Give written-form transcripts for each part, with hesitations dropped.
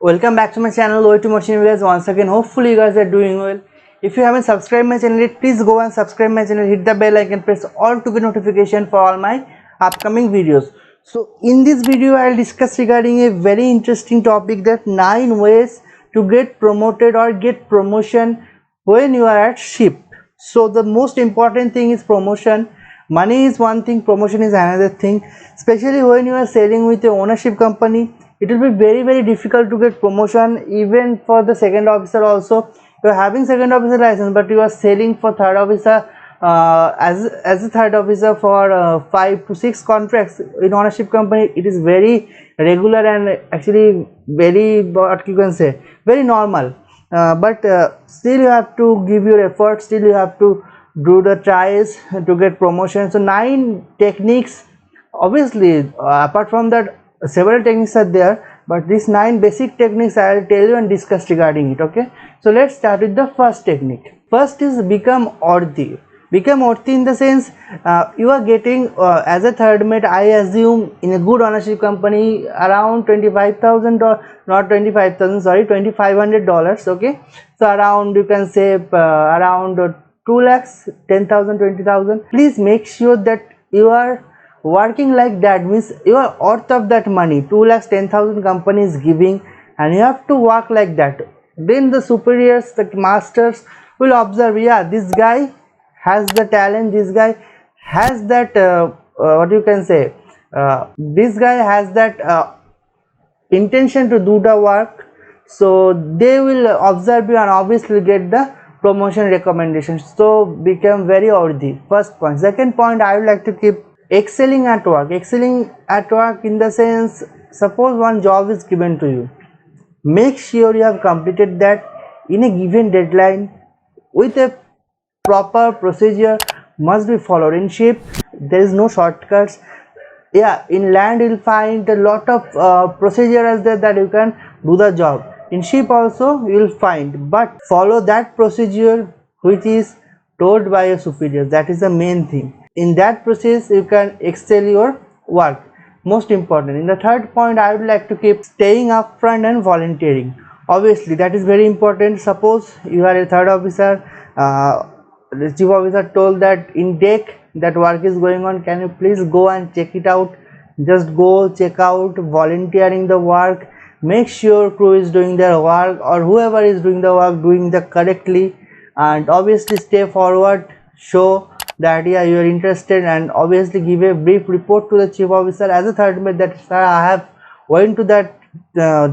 Welcome back to my channel, Way to Machine guys. Once again, hopefully you guys are doing well. If you haven't subscribed my channel yet, please go and subscribe my channel, hit the bell icon, press all to get notification for all my upcoming videos. So in this video I'll discuss regarding a very interesting topic, that 9 ways to get promoted or get promotion when you are at ship. So the most important thing is promotion. Money is one thing, promotion is another thing. Especially when you are selling with a ownership company, it will be very difficult to get promotion. Even for the second officer also, you are having second officer license but you are selling for third officer as a third officer for 5 to 6 contracts in ownership company. It is very regular and actually very, what you can say, very normal. But still you have to give your effort, still you have to do the tries to get promotion. So 9 techniques, obviously apart from that several techniques are there, but these 9 basic techniques I will tell you and discuss regarding it. Okay, so let's start with the first technique. First is become worthy. Become worthy in the sense, you are getting as a third mate, I assume, in a good ownership company around $25,000, or not 25,000, sorry, $2,500. Okay, so around, you can say around 2 lakhs, 10,000, 20,000. Please make sure that you are working like that, means you are worth of that money. 2 lakhs 10,000 company is giving, and you have to work like that. Then the superiors, the masters will observe, yeah, this guy has the talent, this guy has that what you can say, this guy has that intention to do the work. So they will observe you and obviously get the promotion recommendations. So become very worthy. First point. Second point, I would like to keep excelling at work. Excelling at work in the sense, suppose one job is given to you, make sure you have completed that in a given deadline with a proper procedure must be followed. In ship there is no shortcuts. Yeah, in land you'll find a lot of procedures there that you can do the job. In ship also you'll find, but follow that procedure which is told by your superiors. That is the main thing. In that process you can excel your work, most important. In the third point, I would like to keep staying upfront and volunteering. Obviously that is very important. Suppose you are a third officer, the chief officer told that in deck that work is going on, can you please go and check it out. Just go check out, volunteering the work, make sure crew is doing their work, or whoever is doing the work doing the correctly, and obviously stay forward, show that yeah, you are interested, and obviously give a brief report to the chief officer as a third mate that, sir, I have went to that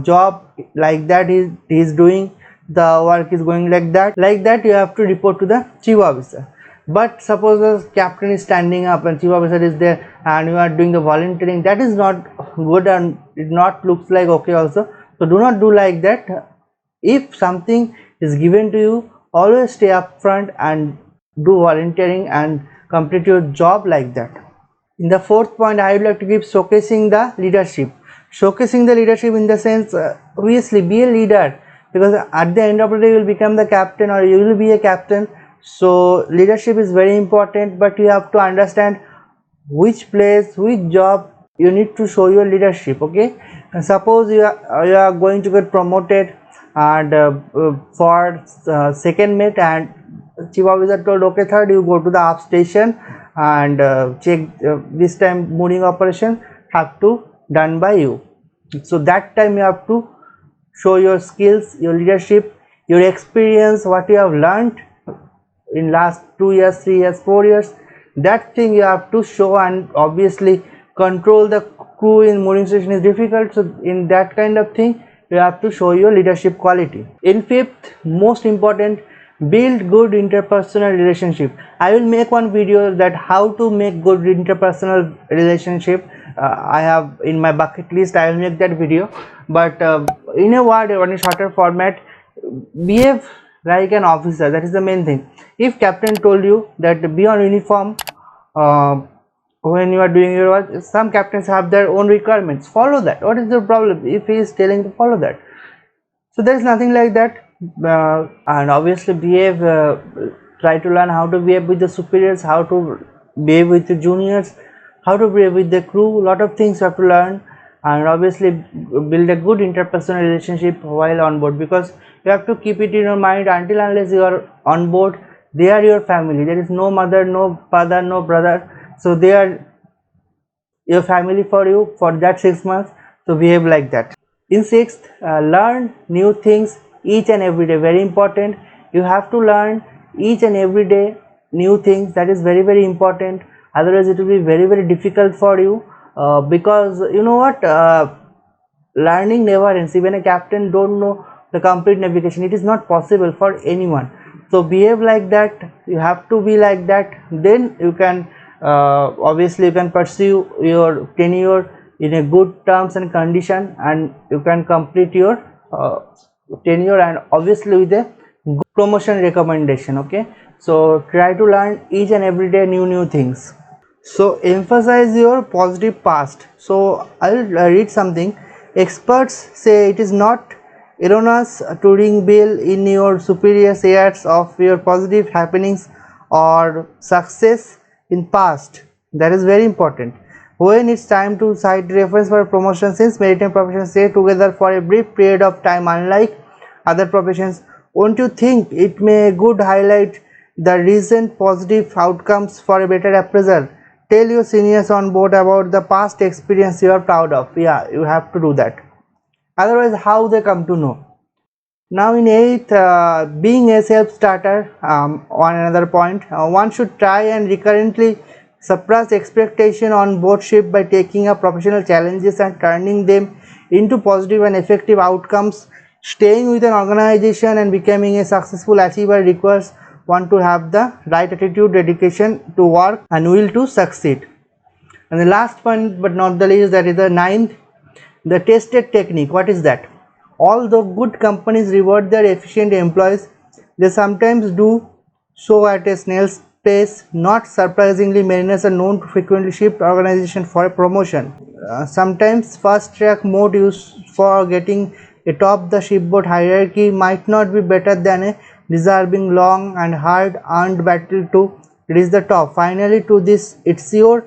job like that, he is doing the work, is going like that you have to report to the chief officer. But suppose the captain is standing up and chief officer is there and you are doing the volunteering, that is not good and it not looks like okay also. So do not do like that. If something is given to you, always stay up front and do volunteering and complete your job like that. In the fourth point, I would like to keep showcasing the leadership. Showcasing the leadership in the sense, obviously be a leader, because at the end of the day you will become the captain or you will be a captain. So leadership is very important, but you have to understand which place, which job you need to show your leadership. Okay, and suppose you are going to get promoted and for second mate, and chief officer told, okay third, you go to the up station and check this time mooring operation have to done by you. So that time you have to show your skills, your leadership, your experience, what you have learned in last 2 years, 3 years, 4 years. That thing you have to show, and obviously control the crew in mooring station is difficult. So in that kind of thing you have to show your leadership quality. In fifth, most important, build good interpersonal relationship. I will make one video that how to make good interpersonal relationship. I have in my bucket list, I will make that video. But in a word, in a shorter format, behave like an officer. That is the main thing. If captain told you that be on uniform when you are doing your work, some captains have their own requirements, follow that. What is the problem if he is telling to follow that? So there is nothing like that. And obviously behave, try to learn how to behave with the superiors, how to behave with the juniors, how to behave with the crew. Lot of things you have to learn. and obviously build a good interpersonal relationship while on board, because you have to keep it in your mind, until unless you are on board, they are your family. There is no mother, no father, no brother, so they are your family for you for that 6 months. So behave like that. In sixth, learn new things each and every day. Very important, you have to learn each and every day new things. That is very, very important, otherwise it will be very, very difficult for you, because you know what, learning never ends. Even a captain don't know the complete navigation, it is not possible for anyone. So behave like that, you have to be like that, then you can obviously you can pursue your tenure in a good terms and condition, and you can complete your tenure, and obviously with a good promotion recommendation. Okay, so try to learn each and every day new things. So emphasize your positive past. So I'll read something. Experts say it is not erroneous to ring bell in your superiors years of your positive happenings or success in past. That is very important. When it's time to cite reference for promotion, since maritime professions stay together for a brief period of time, unlike other professions, won't you think it may good highlight the recent positive outcomes for a better appraisal? Tell your seniors on board about the past experience you are proud of. Yeah, you have to do that, otherwise how they come to know. Now in eighth, being a self-starter, on another point, one should try and recurrently suppress expectation on board ship by taking up professional challenges and turning them into positive and effective outcomes. Staying with an organization and becoming a successful achiever requires one to have the right attitude, dedication to work, and will to succeed. And the last point but not the least, that is the ninth, the tested technique. What is that? Although good companies reward their efficient employees, they sometimes do so at a snail's pace. Not surprisingly, mariners are known to frequently shift organization for a promotion. Sometimes fast track mode used for getting atop the shipboard hierarchy might not be better than a deserving long and hard earned battle to reach the top. Finally, to this, it's your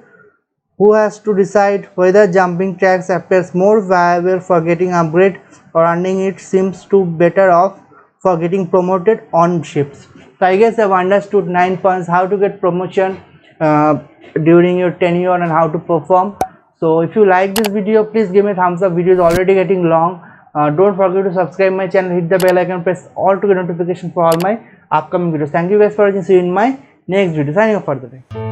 who has to decide whether jumping tracks appears more viable for getting upgrade or earning it seems to better off for getting promoted on ships. So I guess I've understood 9 points how to get promotion during your tenure and how to perform. So if you like this video, please give me a thumbs up. Video is already getting long. Don't forget to subscribe my channel, hit the bell icon, press all to get notification for all my upcoming videos. Thank you guys for watching. See you in my next video. Signing off for the day.